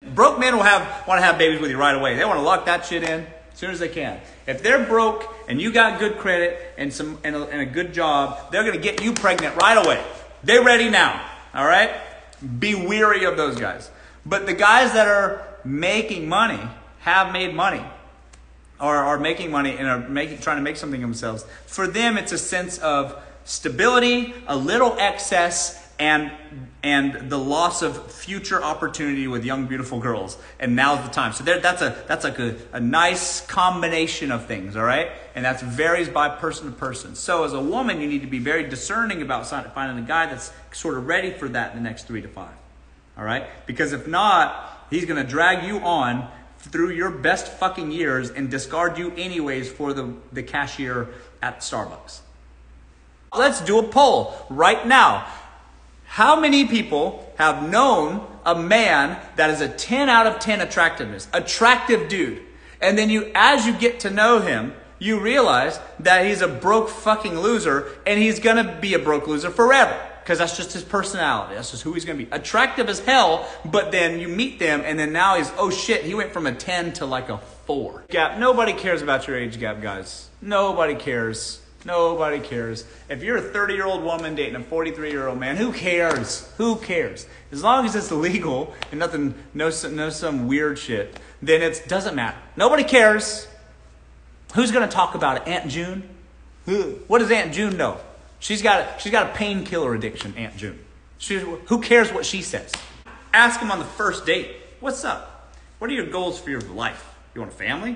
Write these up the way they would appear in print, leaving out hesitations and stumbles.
Broke men want to have babies with you right away. They want to lock that shit in as soon as they can. If they're broke and you got good credit and a good job, they're going to get you pregnant right away. They're ready now. All right? Be weary of those guys. But the guys that are making money, have made money, or are making money and are trying to make something of themselves, for them it's a sense of stability, a little excess, and the loss of future opportunity with young, beautiful girls. And now's the time. So that's like a nice combination of things, all right? And that varies by person to person. So as a woman, you need to be very discerning about finding a guy that's sort of ready for that in the next 3 to 5, all right? Because if not, he's going to drag you on through your best fucking years and discard you anyways for the cashier at Starbucks. Let's do a poll right now. How many people have known a man that is a 10 out of 10 attractiveness? Attractive dude. And then as you get to know him, you realize that he's a broke fucking loser, and he's going to be a broke loser forever. Because that's just his personality. That's just who he's going to be. Attractive as hell, but then you meet them, and then now oh shit, he went from a 10 to like a 4. Gap. Nobody cares about your age gap, guys. Nobody cares. Nobody cares. If you're a 30-year-old woman dating a 43-year-old man, who cares? Who cares? As long as it's legal and no some weird shit, then it doesn't matter. Nobody cares. Who's going to talk about it? Aunt June? What does Aunt June know? She's got a painkiller addiction, Aunt June. Who cares what she says? Ask him on the first date. What's up? What are your goals for your life? You want a family?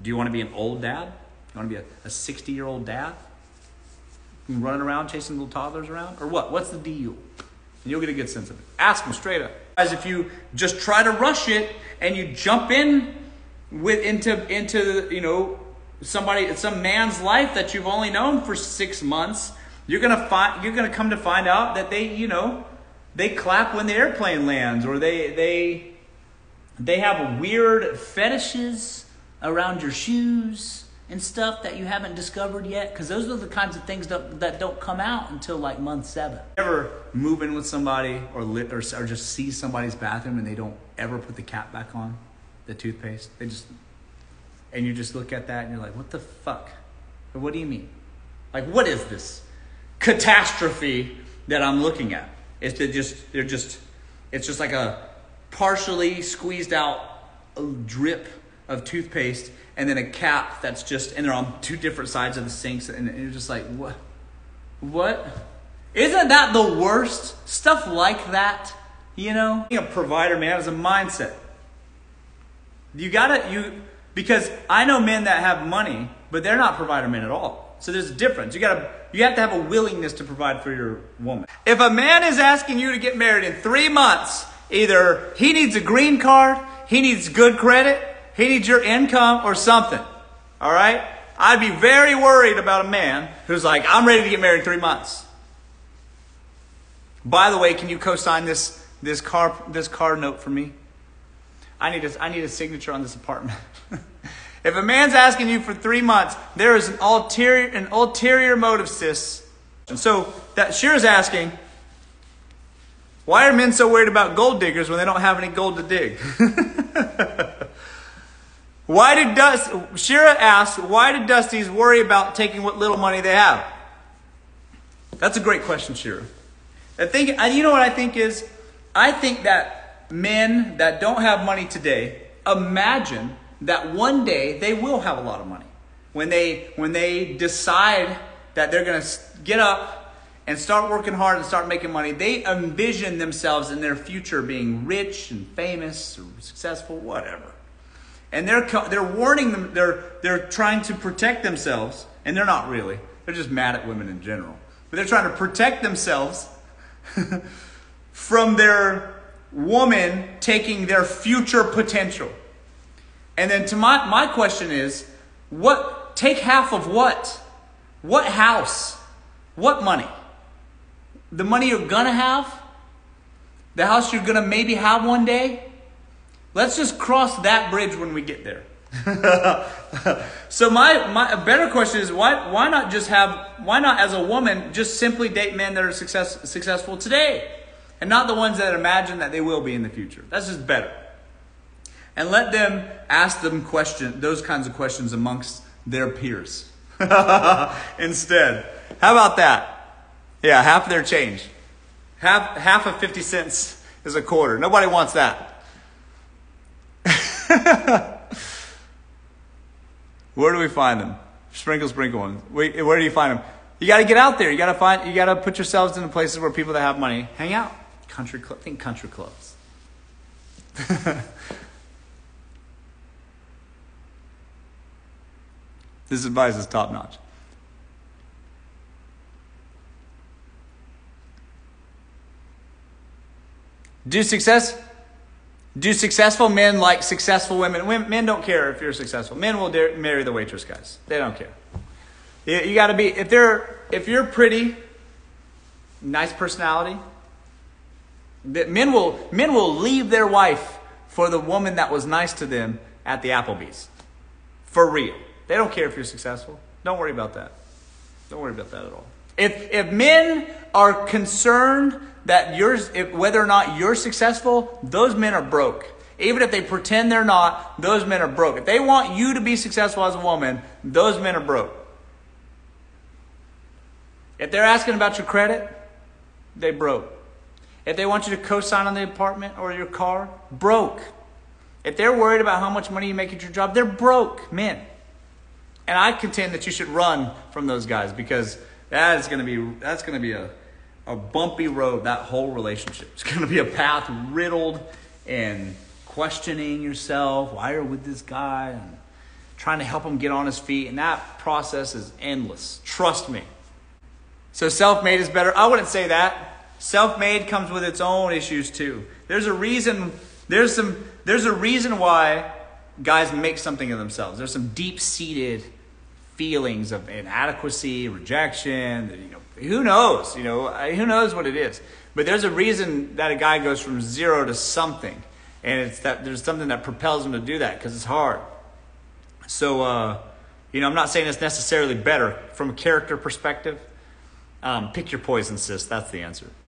Do you want to be an old dad? You want to be a 60-year-old dad? Running around chasing little toddlers around? Or what? What's the deal? And you'll get a good sense of it. Ask him straight up. As if you just try to rush it and you jump into some man's life that you've only known for 6 months, you're gonna come to find out that they clap when the airplane lands, or they have weird fetishes around your shoes and stuff that you haven't discovered yet, because those are the kinds of things that don't come out until like month 7. Ever move in with somebody or just see somebody's bathroom and they don't ever put the cap back on, the toothpaste? And you just look at that and you're like, what the fuck? Or what do you mean? Like, what is this catastrophe that I'm looking at? It's just like a partially squeezed out drip of toothpaste, and then a cap and they're on 2 different sides of the sinks, and you're just like, what? Isn't that the worst? Stuff like that, Being a provider, man, is a mindset. Because I know men that have money, but they're not provider men at all. So there's a difference. You have to have a willingness to provide for your woman. If a man is asking you to get married in 3 months, either he needs a green card, he needs good credit, he needs your income, or something. All right? I'd be very worried about a man who's like, I'm ready to get married in 3 months. By the way, can you co-sign this car note for me? I need a signature on this apartment. If a man's asking you for 3 months, there is an ulterior motive, sis. And so that Shira's asking, why are men so worried about gold diggers when they don't have any gold to dig? Shira asks, why did Dusties worry about taking what little money they have? That's a great question, Shira. You know what I think is? I think that men that don't have money today imagine that one day they will have a lot of money. When they decide that they're going to get up and start working hard and start making money, they envision themselves in their future being rich and famous or successful, whatever. And they're warning them, they're trying to protect themselves, and they're not really. They're just mad at women in general. But they're trying to protect themselves from their woman taking their future potential. And then to my question is, take half of what? What house? What money? The money you're gonna have? The house you're gonna maybe have one day? Let's just cross that bridge when we get there. So my better question is, why not as a woman just simply date men that are successful today? and not the ones that imagine that they will be in the future. That's just better. And let them ask them those kinds of questions amongst their peers instead. How about that? Yeah, half of their change. Half of 50 cents is a quarter. Nobody wants that. Where do we find them? Sprinkle ones. Where do you find them? You got to get out there. You got to put yourselves in the places where people that have money hang out. Think country clubs. This advice is top notch. Do successful men like successful women? Men don't care if you're successful. Men will marry the waitress guys. They don't care. You got to be, if you're pretty, nice personality, men will leave their wife for the woman that was nice to them at the Applebee's. For real. They don't care if you're successful. Don't worry about that. Don't worry about that at all. If men are concerned that whether or not you're successful, those men are broke. Even if they pretend they're not, those men are broke. If they want you to be successful as a woman, those men are broke. If they're asking about your credit, they broke. If they want you to co-sign on the apartment or your car, broke. If they're worried about how much money you make at your job, they're broke men. And I contend that you should run from those guys, because that's going to be a bumpy road, that whole relationship. It's going to be a path riddled in questioning yourself. Why are you with this guy? And trying to help him get on his feet. And that process is endless. Trust me. So self-made is better. I wouldn't say that. Self-made comes with its own issues too. There's a reason why guys make something of themselves. There's some deep-seated feelings of inadequacy, rejection. Who knows? Who knows what it is? But there's a reason that a guy goes from zero to something, and it's that there's something that propels him to do that, because it's hard. So, I'm not saying it's necessarily better from a character perspective. Pick your poison, sis. That's the answer.